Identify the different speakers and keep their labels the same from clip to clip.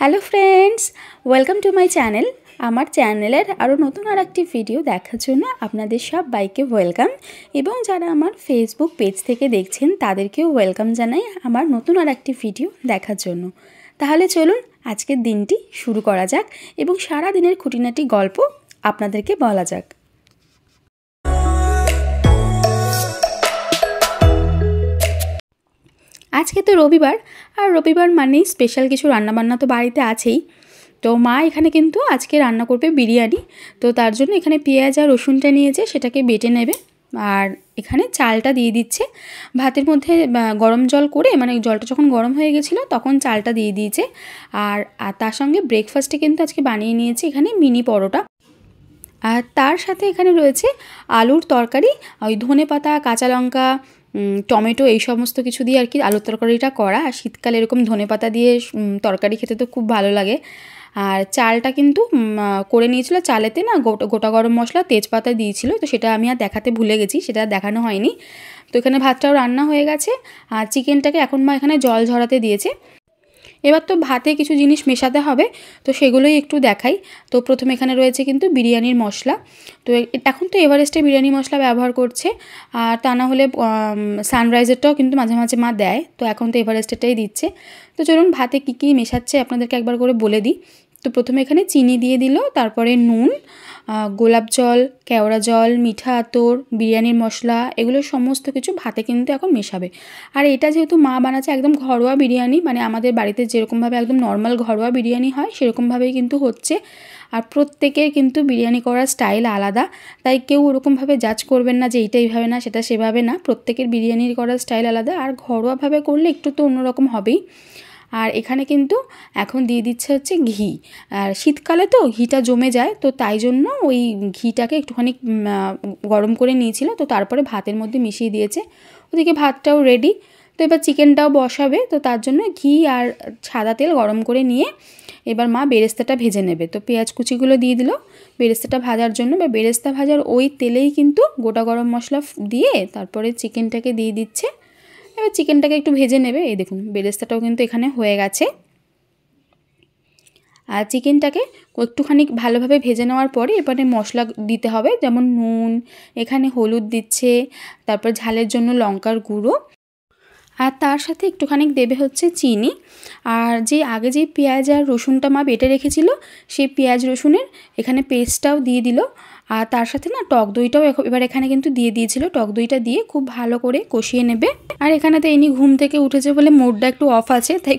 Speaker 1: Hello friends, welcome to my channel. আমার চ্যানেলের আরও নতুন একটি ভিডিও দেখার জন্য আপনাদের সবাইকে ওয়েলকাম, এবং যারা আমার ফেসবুক পেজ থেকে দেখছেন তাদেরকেও ওয়েলকাম জানাই আমার নতুন একটি ভিডিও দেখার জন্য। তাহলে চলুন আজকের দিনটি শুরু করা যাক এবং সারা দিনের খুঁটিনাটি গল্প আপনাদেরকে বলা যাক। আজকে তো রবিবার, আর রবিবার মানেই স্পেশাল কিছু রান্নাবান্না তো বাড়িতে আছেই। তো মা এখানে কিন্তু আজকে রান্না করবে বিরিয়ানি। তো তার জন্য এখানে পেঁয়াজ আর রসুনটা নিয়েছে, সেটাকে বেটে নেবে। আর এখানে চালটা দিয়ে দিচ্ছে ভাতের মধ্যে, গরম জল করে, মানে জলটা যখন গরম হয়ে গেছিলো তখন চালটা দিয়ে দিয়েছে। আর তার সঙ্গে ব্রেকফাস্টে কিন্তু আজকে বানিয়ে নিয়েছে এখানে মিনি পরোটা। আর তার সাথে এখানে রয়েছে আলুর তরকারি, ওই ধনেপাতা, কাঁচা লঙ্কা, টমেটো, এই সমস্ত কিছু দিয়ে আর কি আলুর তরকারিটা করা। আর শীতকালে এরকম ধনেপাতা দিয়ে তরকারি খেতে তো খুব ভালো লাগে। আর চালটা কিন্তু করে নিয়েছিল, চালেতে না গোটা গরম মশলা, তেজপাতা দিয়েছিল, তো সেটা আমি আর দেখাতে ভুলে গেছি, সেটা দেখানো হয়নি। তো এখানে ভাতটাও রান্না হয়ে গেছে। আর চিকেনটাকে এখন মা এখানে জল ঝরাতে দিয়েছে। এবার তো ভাতে কিছু জিনিস মেশাতে হবে, তো সেগুলোই একটু দেখাই। তো প্রথমে এখানে রয়েছে কিন্তু বিরিয়ানির মশলা। তো এখন তো এভারেস্টের বিরিয়ানি মশলা ব্যবহার করছে, আর তা না হলে সানরাইজেরটাও কিন্তু মাঝে মাঝে মা দেয়, তো এখন তো এভারেস্টেরটাই দিচ্ছে। তো চলুন ভাতে কী কী মেশাচ্ছে আপনাদেরকে একবার করে বলে দিই। তো প্রথমে এখানে চিনি দিয়ে দিল, তারপরে নুন, গোলাপ জল, কেওড়া জল, মিঠা আতর, বিরিয়ানির মশলা, এগুলো সমস্ত কিছু ভাতে কিন্তু এখন মেশাবে। আর এটা যেহেতু মা বানাচ্ছে একদম ঘরোয়া বিরিয়ানি, মানে আমাদের বাড়িতে যেরকমভাবে একদম নর্মাল ঘরোয়া বিরিয়ানি হয় সেরকমভাবেই কিন্তু হচ্ছে। আর প্রত্যেকের কিন্তু বিরিয়ানি করার স্টাইল আলাদা, তাই কেউ ওরকমভাবে জাজ করবেন না যে এইটা এইভাবে না সেটা সেভাবে না, প্রত্যেকের বিরিয়ানির করার স্টাইল আলাদা। আর ঘরোয়াভাবে করলে একটু তো অন্যরকম হবেই। আর এখানে কিন্তু এখন দিয়ে দিচ্ছে হচ্ছে ঘি। আর শীতকালে তো ঘিটা জমে যায়, তো তাই জন্য ওই ঘিটাকে একটুখানি গরম করে নিয়েছিল, তো তারপরে ভাতের মধ্যে মিশিয়ে দিয়েছে। ওদিকে ভাতটাও রেডি। তো এবার চিকেনটাও বসাবে, তো তার জন্য ঘি আর সাদা তেল গরম করে নিয়ে এবার মা বেরেস্তাটা ভেজে নেবে। তো পেঁয়াজ কুচিগুলো দিয়ে দিল বেরেস্তাটা ভাজার জন্য, বা বেরেস্তা ভাজার ওই তেলেই কিন্তু গোটা গরম মশলা দিয়ে তারপরে চিকেনটাকে দিয়ে দিচ্ছে। এবার চিকেনটাকে একটু ভেজে নেবে। এই দেখুন বেরেস্তাটাও কিন্তু এখানে হয়ে গেছে। আর চিকেনটাকে একটুখানি ভালোভাবে ভেজে নেওয়ার পরে এবারে মশলা দিতে হবে, যেমন নুন, এখানে হলুদ দিচ্ছে, তারপর ঝালের জন্য লঙ্কার গুঁড়ো, আর তার সাথে একটুখানি দেবে হচ্ছে চিনি। আর আগে যে পেঁয়াজ আর রসুনটা মা বেটে রেখেছিল, সেই পেঁয়াজ রসুনের এখানে পেস্টটাও দিয়ে দিল। আর তার সাথে না টক দইটাও এবার এখানে কিন্তু দিয়ে দিয়েছিল। টক দইটা দিয়ে খুব ভালো করে কষিয়ে নেবে। আর এখানে তো এনি ঘুম থেকে উঠেছে বলে মোডটা একটু অফ আছে, তাই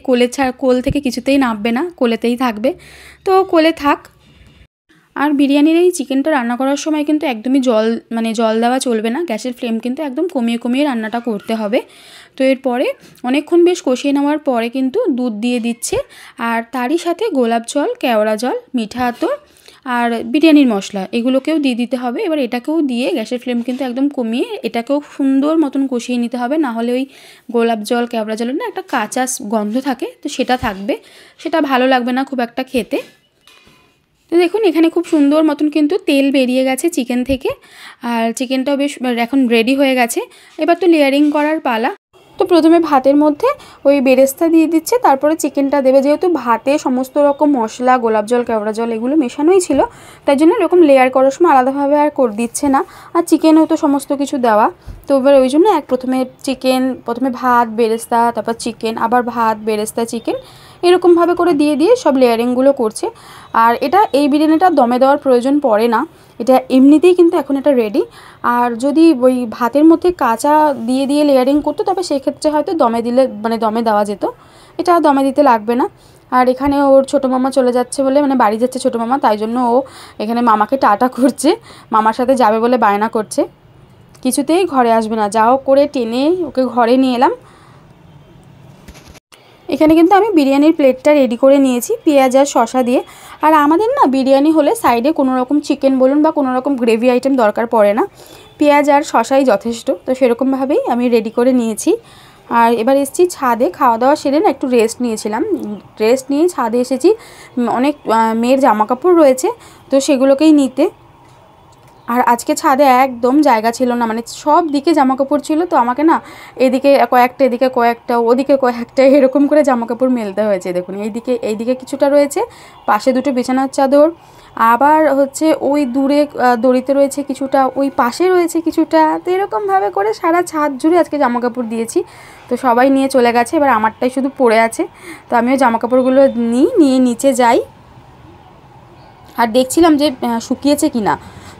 Speaker 1: কোল থেকে কিছুতেই নামবে না, কোলেতেই থাকবে। তো কোলে থাক। আর বিরিয়ানির এই চিকেনটা রান্না করার সময় কিন্তু একদমই জল দেওয়া চলবে না, গ্যাসের ফ্লেম কিন্তু একদম কমিয়ে কমিয়ে রান্নাটা করতে হবে। তো এরপরে অনেকক্ষণ বেশ কষিয়ে নেওয়ার পরে কিন্তু দুধ দিয়ে দিচ্ছে, আর তারই সাথে গোলাপ জল, কেওড়া জল, মিঠা আতর আর বিরিয়ানির মশলা, এগুলোকেও দিয়ে দিতে হবে। এবার এটাকেও দিয়ে গ্যাসের ফ্লেম কিন্তু একদম কমিয়ে এটাকেও সুন্দর মতন কষিয়ে নিতে হবে, না হলে ওই গোলাপ জল, কেওড়া জলের না একটা কাঁচা গন্ধ থাকে, তো সেটা থাকবে, সেটা ভালো লাগবে না খুব একটা খেতে। তো দেখুন এখানে খুব সুন্দর মতন কিন্তু তেল বেরিয়ে গেছে চিকেন থেকে, আর চিকেনটাও বেশ এখন রেডি হয়ে গেছে। এবার তো লেয়ারিং করার পালা। তো প্রথমে ভাতের মধ্যে ওই বেরেস্তা দিয়ে দিচ্ছে, তারপরে চিকেনটা দেবে। যেহেতু ভাতে সমস্ত রকম মশলা, গোলাপ জল, কেওড়া জল এগুলো মেশানোই ছিল, তাই জন্য এরকম লেয়ার করার সময় আলাদাভাবে আর করে দিচ্ছে না। আর চিকেনেও তো সমস্ত কিছু দেওয়া, তো এবার ওই জন্য প্রথমে ভাত, বেরেস্তা, তারপর চিকেন, আবার ভাত, বেরেস্তা, চিকেন, এরকমভাবে করে দিয়ে দিয়ে সব লেয়ারিংগুলো করছে। আর এই বিরিয়ানিটা দমে দেওয়ার প্রয়োজন পড়ে না, এটা এমনিতেই কিন্তু এখন এটা রেডি। আর যদি ওই ভাতের মধ্যে কাঁচা দিয়ে দিয়ে লেয়ারিং করতো তবে সেক্ষেত্রে হয়তো দমে দিলে, মানে দমে দেওয়া যেত, এটা দমে দিতে লাগবে না। আর এখানে ওর ছোটো মামা চলে যাচ্ছে বলে, মানে বাড়ি যাচ্ছে ছোটো মামা, তাই জন্য ও এখানে মামাকে টাটা করছে, মামার সাথে যাবে বলে বায়না করছে, কিছুতেই ঘরে আসবে না, যাও করে টেনে ওকে ঘরে নিয়ে এলাম। এখানে কিন্তু আমি বিরিয়ানির প্লেটটা রেডি করে নিয়েছি পেঁয়াজ আর শসা দিয়ে। আর আমাদের না বিরিয়ানি হলে সাইডে কোনো রকম চিকেন বলুন বা কোনো রকম গ্রেভি আইটেম দরকার পড়ে না, পেঁয়াজ আর শসাই যথেষ্ট। তো সেরকমভাবেই আমি রেডি করে নিয়েছি। আর এবার এসেছি ছাদে, খাওয়া দাওয়া সেরে না একটু রেস্ট নিয়েছিলাম, রেস্ট নিয়ে ছাদে এসেছি। অনেক মেয়ের জামা কাপড় রয়েছে, তো সেগুলোকেই নিতে। আর আজকে ছাদে একদম জায়গা ছিল না, মানে সব দিকে জামাকাপড় ছিল, তো আমাকে না এদিকে কয়েকটা, এদিকে কয়েকটা, ওদিকে কয়েকটা, এরকম করে জামাকাপড় মেলতে হয়েছে। দেখুন এইদিকে কিছুটা রয়েছে, পাশে দুটো বিছানার চাদর, আবার হচ্ছে ওই দূরে দড়িতে রয়েছে কিছুটা, ওই পাশে রয়েছে কিছুটা, তো এরকমভাবে করে সারা ছাদ জুড়ে আজকে জামাকাপড় দিয়েছি। তো সবাই নিয়ে চলে গেছে, এবার আমারটাই শুধু পড়ে আছে। তো আমিও জামাকাপড়গুলো নিয়ে নিচে যাই, আর দেখছিলাম যে শুকিয়েছে কি না।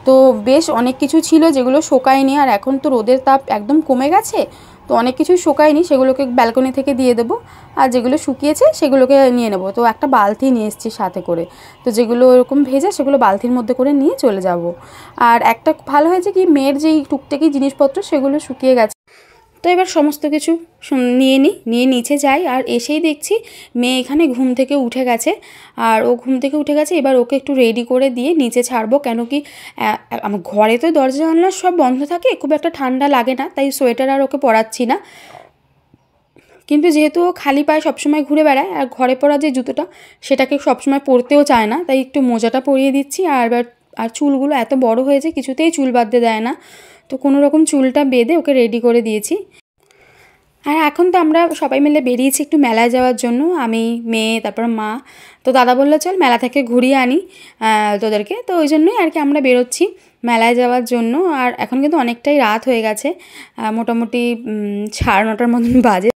Speaker 1: তো বেশ অনেক কিছু ছিল যেগুলো শোকায়নি, আর এখন তো রোদের তাপ একদম কমে গেছে, তো অনেক কিছুই শোকায়নি, সেগুলোকে ব্যালকনি থেকে দিয়ে দেবো, আর যেগুলো শুকিয়েছে সেগুলোকে নিয়ে নেব। তো একটা বালতি নিয়ে এসেছি সাথে করে, তো যেগুলো এরকম ভেজা সেগুলো বালতির মধ্যে করে নিয়ে চলে যাব। আর একটা ভালো হয়েছে কি, মেয়ের যেই টুকটাকি জিনিসপত্র সেগুলো শুকিয়ে গেছে। তো এবার সমস্ত কিছু নিয়ে নিচে যাই, আর এসেই দেখছি মেয়ে এখানে ঘুম থেকে উঠে গেছে। আর ও ঘুম থেকে উঠে গেছে, এবার ওকে একটু রেডি করে দিয়ে নিচে ছাড়বো, কেন কি আমার ঘরে তো দরজা জানলা সব বন্ধ থাকে, খুব একটা ঠান্ডা লাগে না, তাই সোয়েটার আর ওকে পরাচ্ছি না। কিন্তু যেহেতু ও খালি পায়ে সবসময় ঘুরে বেড়ায়, আর ঘরে পরা যে জুতোটা সেটাকে সবসময় পরতেও চায় না, তাই একটু মোজাটা পরিয়ে দিচ্ছি। আর চুলগুলো এত বড় হয়েছে, কিছুতেই চুল বাঁধতে দেয় না, তো কোনো রকম চুলটা বেঁধে ওকে রেডি করে দিয়েছি। আর এখন তো আমরা সবাই মিলে বেরিয়েছি একটু মেলায় যাওয়ার জন্য, আমি, মেয়ে, তারপর মা। তো দাদা বললো চল মেলা থেকে ঘুরিয়ে আনি তোদেরকে, তো ওই জন্যই আর কি আমরা বেরোচ্ছি মেলায় যাওয়ার জন্য। আর এখন কিন্তু অনেকটাই রাত হয়ে গেছে, মোটামুটি 9:30 মতন বাজে।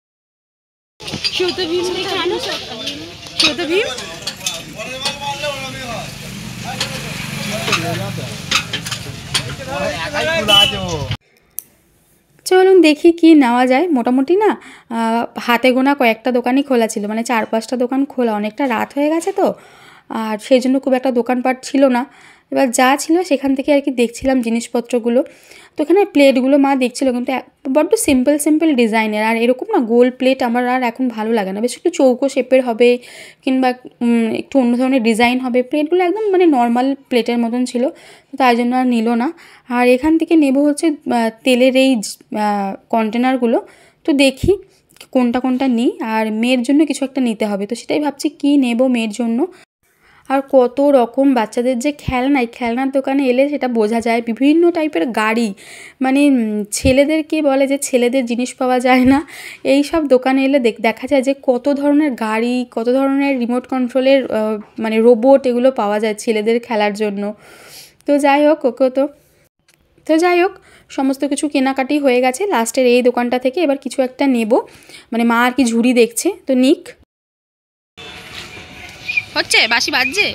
Speaker 1: চলুন দেখি কি নেওয়া যায়। মোটামুটি না হাতে গোনা কয়েকটা দোকানই খোলা ছিল, মানে 4-5টা দোকান খোলা, অনেকটা রাত হয়ে গেছে তো, আর সেই জন্য খুব একটা দোকানপাট ছিল না। এবার যা ছিল সেখান থেকে আর কি দেখছিলাম জিনিসপত্রগুলো। তো এখানে প্লেটগুলো মা দেখছিলো, কিন্তু বড্ড সিম্পল ডিজাইনের, আর এরকম না গোল প্লেট আমার আর এখন ভালো লাগে না, বেশ একটু চৌকো শেপের হবে, কিংবা একটু অন্য ধরনের ডিজাইন হবে। প্লেটগুলো একদম মানে নর্মাল প্লেটের মতন ছিল, তো তাই জন্য আর নিল না। আর এখান থেকে নেব হচ্ছে তেলের এই কন্টেনারগুলো, তো দেখি কোনটা নিই। আর মেয়ের জন্য কিছু একটা নিতে হবে, তো সেটাই ভাবছি কি নেব মেয়ের জন্য। আর কত রকম বাচ্চাদের যে খেলনা, এই খেলনার দোকানে এলে সেটা বোঝা যায়, বিভিন্ন টাইপের গাড়ি, মানে ছেলেদেরকে বলে যে ছেলেদের জিনিস পাওয়া যায় না, এই সব দোকানে এলে দেখা যায় যে কত ধরনের গাড়ি, কত ধরনের রিমোট কন্ট্রোলের মানে রোবট, এগুলো পাওয়া যায় ছেলেদের খেলার জন্য। তো যাই হোক যাই হোক সমস্ত কিছু কেনাকাটি হয়ে গেছে লাস্টের এই দোকানটা থেকে। এবার কিছু একটা নেব, মানে মা আর কি ঝুড়ি দেখছে, তো নিক হচ্ছে বাঁশি বাজছে,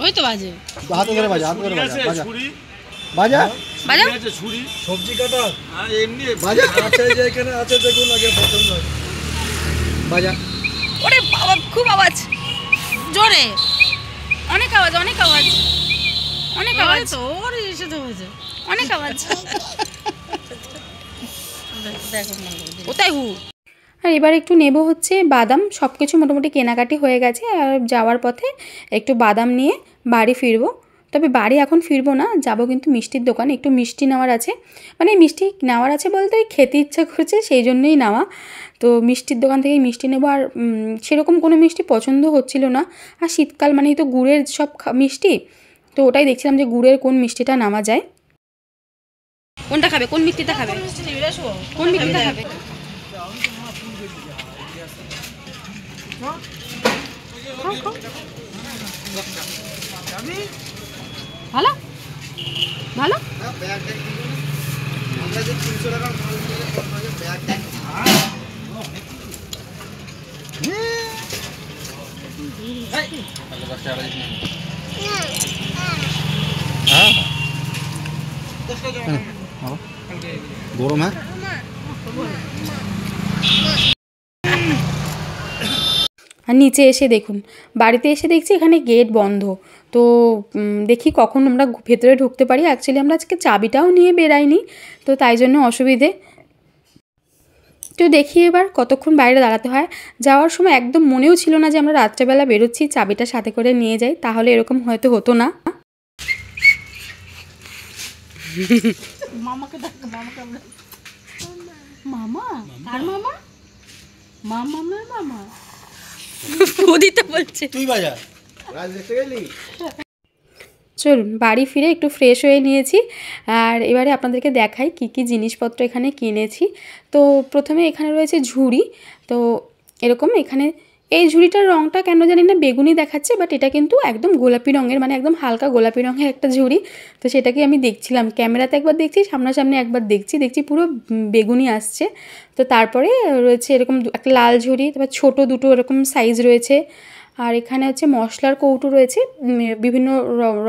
Speaker 2: ওই তো বাজে
Speaker 3: হাতে করে বাজা, হাতে করে বাজা, বাজা বাজা
Speaker 1: বাজা
Speaker 3: ছুরি, সবজি কাটা, আর এমনি বাজা আছে যেখানে আছে দেখুন আগে পছন্দ হয় বাজা।
Speaker 1: ওরে বাবা খুব আওয়াজ,
Speaker 2: জোরে
Speaker 1: অনেক আওয়াজ
Speaker 2: তো ওর এসে তো হয়েছে
Speaker 1: অনেক আওয়াজ।
Speaker 2: দেখো
Speaker 1: ওটাই হু। আর এবার একটু নেব হচ্ছে বাদাম, সব কিছু মোটামুটি কেনাকাটি হয়ে গেছে। আর যাওয়ার পথে একটু বাদাম নিয়ে বাড়ি ফিরবো। তবে বাড়ি এখন ফিরবো না, যাব কিন্তু মিষ্টির দোকানে, একটু মিষ্টি নেওয়ার আছে, মানে মিষ্টি নেওয়ার আছে বলতে খেতে ইচ্ছা করছে সেই জন্যই নেওয়া। তো মিষ্টির দোকান থেকেই মিষ্টি নেবো। আর সেরকম কোনো মিষ্টি পছন্দ হচ্ছিল না, আর শীতকাল মানেই তো গুড়ের সব মিষ্টি, তো ওটাই দেখছিলাম যে গুড়ের কোন মিষ্টিটা নেওয়া যায়। কোনটা খাবে, কোন মিষ্টিটা খাবে, কোন মিষ্টিটা খাবে? ভালো ভালো
Speaker 3: গরম হ্যাঁ।
Speaker 1: আর নিচে এসে দেখুন, বাড়িতে এসে দেখছি এখানে গেট বন্ধ, তো দেখি কখন আমরা ভেতরে ঢুকতে পারি। অ্যাকচুয়ালি আমরা আজকে চাবিটাও নিয়ে বেরাইনি, তো তাই জন্য অসুবিধে। তো দেখি এবার কতক্ষণ বাইরে দাঁড়াতে হয়। যাওয়ার সময় একদম মনেও ছিল না যে আমরা রাত্রেবেলা বেরোচ্ছি, চাবিটা সাথে করে নিয়ে যাই, তাহলে এরকম হয়তো হতো না।
Speaker 2: মামাকে ডাক, মামা কার মামা, মামার মামা
Speaker 1: ওদিকে বলছে
Speaker 3: তুই বাজা রাজ দেখতে গেলি।
Speaker 1: চলুন বাড়ি ফিরে একটু ফ্রেশ হয়ে নিয়েছি, আর এবারে আপনাদেরকে দেখাই কি কি জিনিসপত্র এখানে কিনেছি। তো প্রথমে এখানে রয়েছে ঝুড়ি। তো এরকম এখানে এই ঝুড়িটার রঙটা কেন জানি না বেগুনি দেখাচ্ছে, বাট এটা কিন্তু একদম গোলাপি রঙের, মানে একদম হালকা গোলাপি রঙের একটা ঝুড়ি। তো সেটাকে আমি দেখছিলাম, ক্যামেরাতে একবার দেখছি, সামনাসামনি একবার দেখছি পুরো বেগুনি আসছে। তো তারপরে রয়েছে এরকম একটা লাল ঝুড়ি, তারপর ছোটো দুটো এরকম সাইজ রয়েছে। আর এখানে হচ্ছে মশলার কৌটো রয়েছে, বিভিন্ন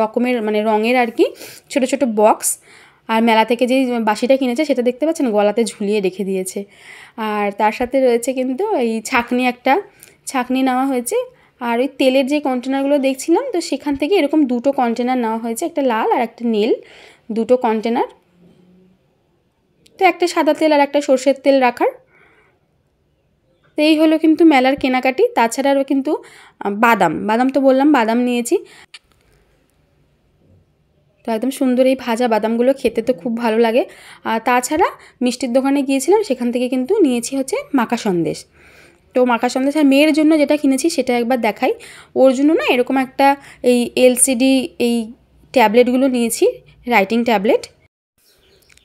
Speaker 1: রকমের মানে রঙের আর কি, ছোটো ছোটো বক্স। আর মেলা থেকে যেই বাঁশিটা কিনেছে সেটা দেখতে পাচ্ছেন গলাতে ঝুলিয়ে রেখে দিয়েছে। আর তার সাথে রয়েছে কিন্তু এই ছাঁকনি নেওয়া হয়েছে। আর ওই তেলের যে কন্টেনারগুলো দেখছিলাম, তো সেখান থেকে এরকম দুটো কন্টেনার নেওয়া হয়েছে, একটা লাল আর একটা নীল, দুটো কন্টেনার। তো একটা সাদা তেল আর একটা সর্ষের তেল রাখার। তো এই হলো কিন্তু মেলার কেনাকাটি। তাছাড়াও কিন্তু বাদাম তো বললাম, বাদাম নিয়েছি। তো একদম সুন্দর এই ভাজা বাদামগুলো খেতে তো খুব ভালো লাগে। আর তাছাড়া মিষ্টির দোকানে গিয়েছিলাম, সেখান থেকে কিন্তু নিয়েছি হচ্ছে মাখা সন্দেশ। তো মাখা সন্দেশ আর মেয়ের জন্য যেটা কিনেছি সেটা একবার দেখাই। ওর জন্য না এরকম একটা এই এলসিডি এই ট্যাবলেটগুলো নিয়েছি, রাইটিং ট্যাবলেট।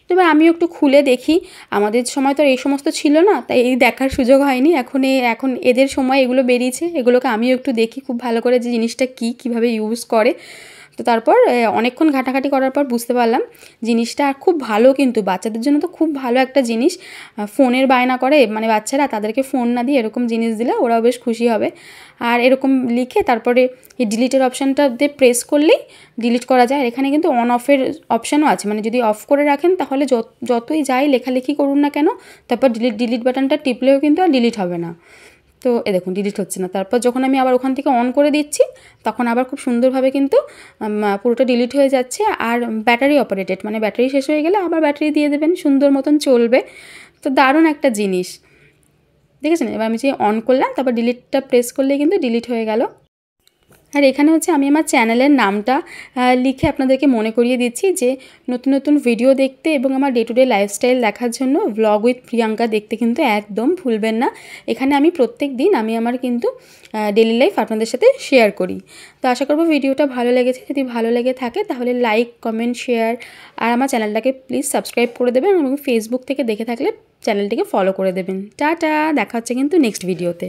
Speaker 1: তো এবার আমিও একটু খুলে দেখি, আমাদের সময় তো এই সমস্ত ছিল না, তাই এই দেখার সুযোগ হয়নি। এখন এদের সময় এগুলো বেরিয়েছে, এগুলোকে আমিও একটু দেখি খুব ভালো করে যে জিনিসটা কীভাবে ইউজ করে। তো তারপর অনেকক্ষণ ঘাটাঘাটি করার পর বুঝতে পারলাম জিনিসটা খুব ভালো, কিন্তু বাচ্চাদের জন্য তো খুব ভালো একটা জিনিস। ফোনের বায়না করে মানে বাচ্চারা, তাদেরকে ফোন না দিয়ে এরকম জিনিস দিলে ওরাও বেশ খুশি হবে। আর এরকম লিখে তারপরে এই ডিলিটের অপশানটাতে প্রেস করলেই ডিলিট করা যায়। আর এখানে কিন্তু অন অফের অপশানও আছে, মানে যদি অফ করে রাখেন তাহলে যতই যাই লেখালেখি করুন না কেন, তারপর ডিলিট বাটনটা টিপলেও কিন্তু আর ডিলিট হবে না। তো দেখুন ডিলিট হচ্ছে না। তারপর যখন আমি আবার ওখান থেকে অন করে দিচ্ছি, তখন আবার খুব সুন্দরভাবে কিন্তু পুরোটা ডিলিট হয়ে যাচ্ছে। আর ব্যাটারি অপারেটেড, মানে ব্যাটারি শেষ হয়ে গেলে আবার ব্যাটারি দিয়ে দেবেন, সুন্দর মতন চলবে। তো দারুণ একটা জিনিস, দেখেছেন? এবার আমি যে অন করলাম, তারপর ডিলিটটা প্রেস করলেই কিন্তু ডিলিট হয়ে গেল। আর এখানে হচ্ছে আমি আমার চ্যানেলের নামটা লিখে আপনাদেরকে মনে করিয়ে দিচ্ছি যে নতুন নতুন ভিডিও দেখতে এবং আমার ডে টু ডে লাইফস্টাইল দেখার জন্য ব্লগ উইথ প্রিয়াঙ্কা দেখতে কিন্তু একদম ভুলবেন না। এখানে আমি প্রত্যেক দিন আমি আমার কিন্তু ডেলি লাইফ আপনাদের সাথে শেয়ার করি। তো আশা করব ভিডিওটা ভালো লেগেছে। যদি ভালো লেগে থাকে তাহলে লাইক, কমেন্ট, শেয়ার, আর আমার চ্যানেলটাকে প্লিজ সাবস্ক্রাইব করে দেবেন, এবং ফেসবুক থেকে দেখে থাকলে চ্যানেলটিকে ফলো করে দেবেন। টাটা, দেখা হচ্ছে কিন্তু নেক্সট ভিডিওতে।